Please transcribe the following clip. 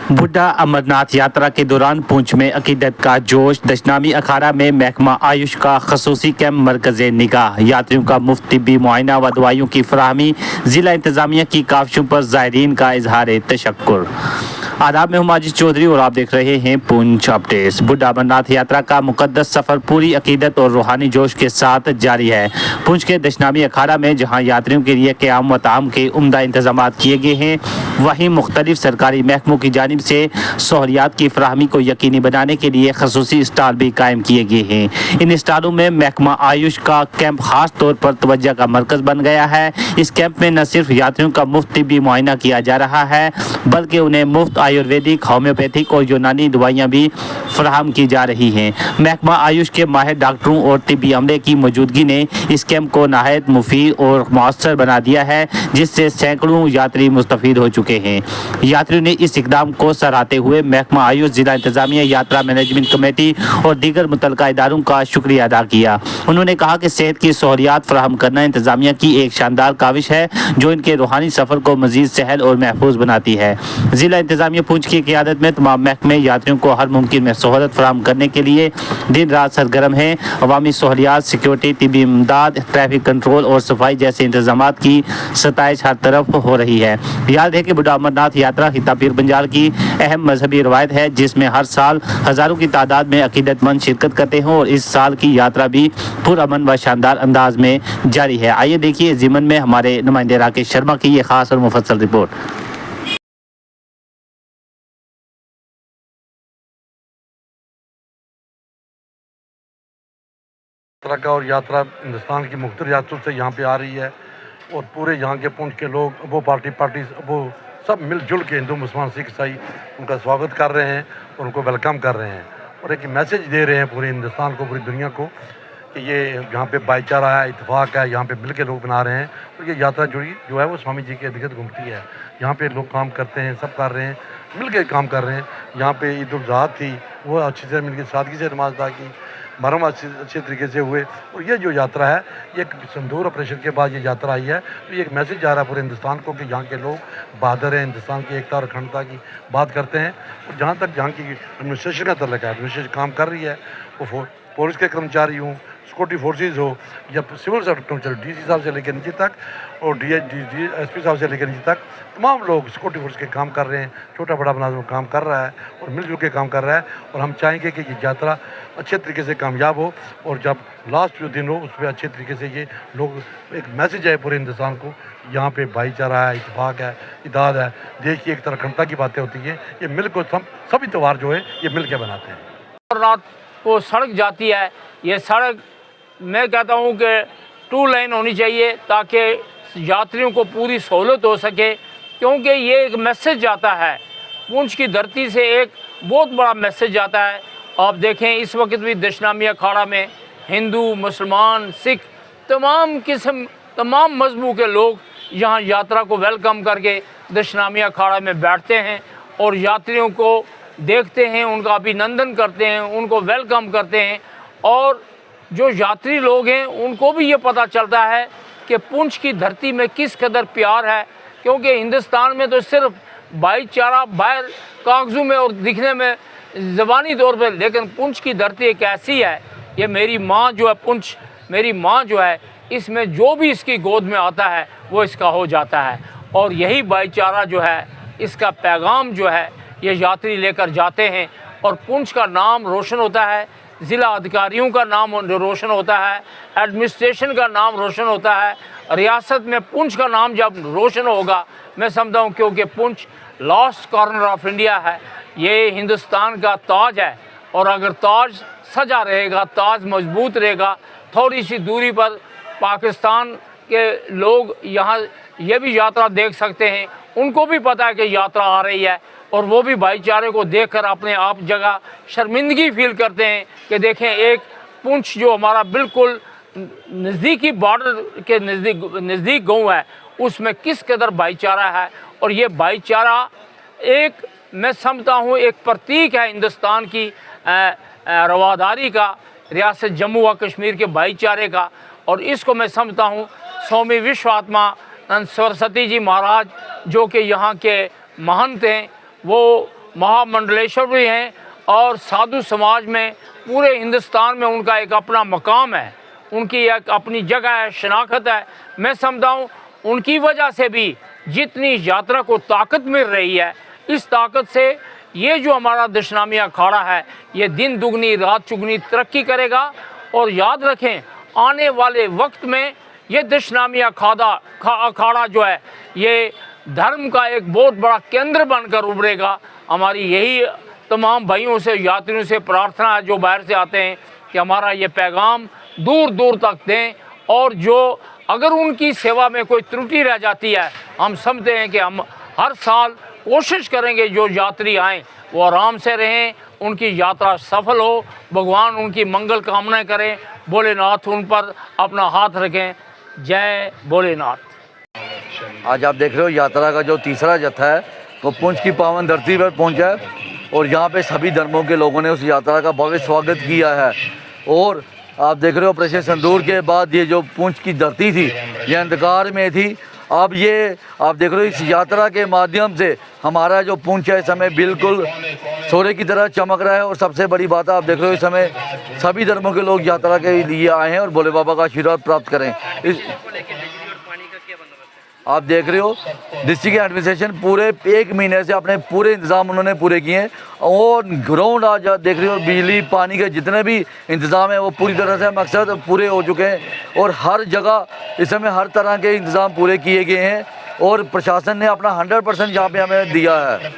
बुड्ढा अमरनाथ यात्रा के दौरान पुंछ में अकीदत का जोश। दशनामी अखाड़ा में महकमा आयुष का खसूसी कैंप मरकज़ निगाह। यात्रियों का मुफ्त तिब्बी मुआयना व दवाइयों की फराहमी। ज़िला इंतज़ामिया की काविशों पर ज़ायरीन का इजहार तशक्कुर। आदाब, में हूं माजिद चौधरी और आप देख रहे हैं पुंछ अपडेट्स। बुड्ढा अमरनाथ यात्रा का मुकद्दस सफ़र पूरी अकीदत और रूहानी जोश के साथ जारी है। पुंछ के दशनामी अखाड़ा में जहां यात्रियों के लिए क़याम व ताम के उम्दा इंतजाम किए गए हैं, वहीं मुख्तलिफ सरकारी महकमों की जानिब से सहूलियात की फराहमी को यकीनी बनाने के लिए खसूसी स्टॉल भी कायम किए गए हैं। इन स्टॉलों में महकमा आयुष का कैंप खास तौर पर तवज्जो का मरकज़ बन गया है। इस कैंप में न सिर्फ यात्रियों का मुफ्त तिब्बी मुआयना किया जा रहा है, बल्कि उन्हें मुफ्त आयुर्वेदिक, होम्योपैथिक और यूनानी दवाइयाँ भी फराहम की जा रही हैं। महकमा आयुष के माहिर डॉक्टरों और तिब्बी अमले की मौजूदगी ने इस कैंप को नहायत मुफीद और मौसर बना दिया है, जिससे सैकड़ों यात्री मुस्तफीद हो चुके हैं। यात्रियों ने इस इकदाम को सराहते हुए महकमा आयुष, जिला इंतजामिया, यात्रा मैनेजमेंट कमेटी और दीगर मुतल्लिका इदारों का शुक्रिया अदा किया। उन्होंने कहा कि सेहत की सहूलियात फराहम करना इंतजामिया की एक शानदार काविश है, जो इनके रूहानी सफ़र को मज़ीद सहल और महफूज बनाती है। जिला इंतजामिया पुंछ की क़यादत में तमाम महकमे यात्रियों को हर मुमकिन सहूलत फराहम करने के लिए दिन रात सरगर्म हैं। अवामी सहूलियात, सिक्योरिटी, तिब्बी इमदाद, ट्रैफिक कंट्रोल और सफाई जैसे इंतजाम की सताइश हर तरफ हो रही है। याद है कि बुड्ढा अमरनाथ यात्रा खिता पीर पंजाल की अहम मजहबी रवायत है, जिसमें हर साल हज़ारों की तादाद में अकीदतमंद शिरकत करते हैं और इस साल की यात्रा भी पुरअमन व शानदार अंदाज में जारी है। आइए देखिए ज़िमन में हमारे नुमाइंदे राकेश शर्मा की ये खास और मुफस्सल रिपोर्ट। यात्रा का और यात्रा हिंदुस्तान की मुख्तलिफ रियासतों से यहाँ पे आ रही है और पूरे यहाँ के पुंछ के लोग वो पार्टी वो सब मिलजुल के, हिंदू मुसलमान सिख ईसाई, उनका स्वागत कर रहे हैं और उनको वेलकम कर रहे हैं और एक मैसेज दे रहे हैं पूरे हिंदुस्तान को, पूरी दुनिया को, कि ये यहाँ पे भाईचारा है, इत्तेफाक है, यहाँ पे मिल के लोग बना रहे हैं। और ये यात्रा जुड़ी जो है वो स्वामी जी के इर्द-गिर्द घूमती है। यहाँ पे लोग काम करते हैं, सब कर रहे हैं, मिल के काम कर रहे हैं। यहाँ पे ईद उल ज़ुहा थी, वो अच्छी से मिल के सादगी से नमाज अदा की, मुहर्रम अच्छे तरीके से हुए। और ये जो यात्रा है, ये एक सिंदूर ऑपरेशन के बाद ये यात्रा आई है, तो ये एक मैसेज जा रहा है पूरे हिंदुस्तान को कि यहाँ के लोग बहादुर हैं, हिंदुस्तान की एकता और अखंडता की बात करते हैं। और जहाँ तक यहाँ की एडमिनिस्ट्रेशन का तल्लुक है, एडमिनिस्ट्रेशन काम कर रही है, वो पुलिस के कर्मचारी हों, सिक्योरिटी फोर्सेज हो या सिविल कर्मचारी, डीसी साहब से लेकर नीचे तक और एसपी साहब से लेकर नीचे तक तमाम लोग सिक्योरिटी फोर्स के काम कर रहे हैं। छोटा बड़ा मुलाजिम काम कर रहा है और मिलजुल के काम कर रहा है। और हम चाहेंगे कि ये यात्रा अच्छे तरीके से कामयाब हो और जब लास्ट जो दिन हो उस पर अच्छे तरीके से ये लोग एक मैसेज है पूरे हिंदुस्तान को, यहाँ पे भाईचारा है, इत्तेफाक है, इत्तेहाद है, देश की एक तरह अखंडता की बातें होती हैं। ये मिल को सभी त्यौहार जो है ये मिल के बनाते हैं। और रात को सड़क जाती है, ये सड़क मैं कहता हूँ कि 2 लाइन होनी चाहिए ताकि यात्रियों को पूरी सहूलत हो सके, क्योंकि ये एक मैसेज जाता है पुंछ की धरती से, एक बहुत बड़ा मैसेज जाता है। आप देखें इस वक्त भी दशनामी अखाड़ा में हिंदू, मुसलमान, सिख, तमाम मजहबों के लोग यहाँ यात्रा को वेलकम करके दशनामी अखाड़ा में बैठते हैं और यात्रियों को देखते हैं, उनका अभिनंदन करते हैं, उनको वेलकम करते हैं। और जो यात्री लोग हैं उनको भी ये पता चलता है कि पुंछ की धरती में किस कदर प्यार है, क्योंकि हिंदुस्तान में तो सिर्फ भाईचारा बाहर कागज़ों में और दिखने में ज़बानी तौर पर, लेकिन पुंछ की धरती एक ऐसी है, ये मेरी माँ जो है, पुंछ मेरी माँ जो है, इसमें जो भी इसकी गोद में आता है वो इसका हो जाता है। और यही भाईचारा जो है, इसका पैगाम जो है ये यात्री लेकर जाते हैं और पुंछ का नाम रोशन होता है, ज़िला अधिकारियों का नाम रोशन होता है, एडमिनिस्ट्रेशन का नाम रोशन होता है, रियासत में पुंछ का नाम जब रोशन होगा, मैं समझता हूँ, क्योंकि Poonch last corner of India है, ये हिंदुस्तान का ताज है। और अगर ताज सजा रहेगा, ताज मजबूत रहेगा, थोड़ी सी दूरी पर पाकिस्तान के लोग यहाँ ये भी यात्रा देख सकते हैं, उनको भी पता है कि यात्रा आ रही है और वो भी भाईचारे को देखकर अपने आप जगह शर्मिंदगी फील करते हैं कि देखें एक पुंछ जो हमारा बिल्कुल नज़दीकी बॉर्डर के नज़दीक गाँव है, उसमें किस कदर भाईचारा है। और ये भाईचारा एक, मैं समझता हूँ, एक प्रतीक है हिंदुस्तान की रवादारी का, रियासत जम्मू व कश्मीर के भाईचारे का। और इसको मैं समझता हूँ स्वामी विश्वात्मा सरस्वती जी महाराज जो कि यहाँ के महंत हैं, वो महामंडलेश्वर भी हैं और साधु समाज में पूरे हिंदुस्तान में उनका एक अपना मकाम है, उनकी एक अपनी जगह है, शनाख्त है। मैं समझता हूँ उनकी वजह से भी जितनी यात्रा को ताकत मिल रही है, इस ताकत से ये जो हमारा दशनामी अखाड़ा है ये दिन दुगनी रात चुगनी तरक्की करेगा। और याद रखें आने वाले वक्त में ये दशनामी अखाड़ा जो है ये धर्म का एक बहुत बड़ा केंद्र बनकर उभरेगा। हमारी यही तमाम भाइयों से यात्रियों से प्रार्थना है जो बाहर से आते हैं कि हमारा ये पैगाम दूर दूर तक दें, और जो अगर उनकी सेवा में कोई त्रुटि रह जाती है हम समझते हैं कि हम हर साल कोशिश करेंगे जो यात्री आएँ वो आराम से रहें, उनकी यात्रा सफल हो, भगवान उनकी मंगल कामनाएं करें, भोलेनाथ उन पर अपना हाथ रखें। जय भोलेनाथ। आज आप देख रहे हो यात्रा का जो तीसरा जत्था है वो पुंछ की पावन धरती पर पहुंचा है और यहाँ पे सभी धर्मों के लोगों ने उस यात्रा का भव्य स्वागत किया है। और आप देख रहे हो ऑपरेशन सिंदूर के बाद ये जो पुंछ की धरती थी ये अंधकार में थी, अब ये आप देख रहे हो इस यात्रा के माध्यम से हमारा जो पुंछ है इस समय बिल्कुल सोने की तरह चमक रहा है। और सबसे बड़ी बात है आप देख रहे हो इस समय सभी धर्मों के लोग यात्रा के लिए आए हैं और भोले बाबा का आशीर्वाद प्राप्त करें। इस आप देख रहे हो डिस्ट्रिक्ट एडमिनिस्ट्रेशन पूरे एक महीने से अपने पूरे इंतज़ाम उन्होंने पूरे किए हैं और ग्राउंड आज देख रहे हो बिजली पानी के जितने भी इंतज़ाम है वो पूरी तरह से मकसद पूरे हो चुके हैं और हर जगह इस समय हर तरह के इंतज़ाम पूरे किए गए हैं और प्रशासन ने अपना 100% यहाँ पे हमें दिया है।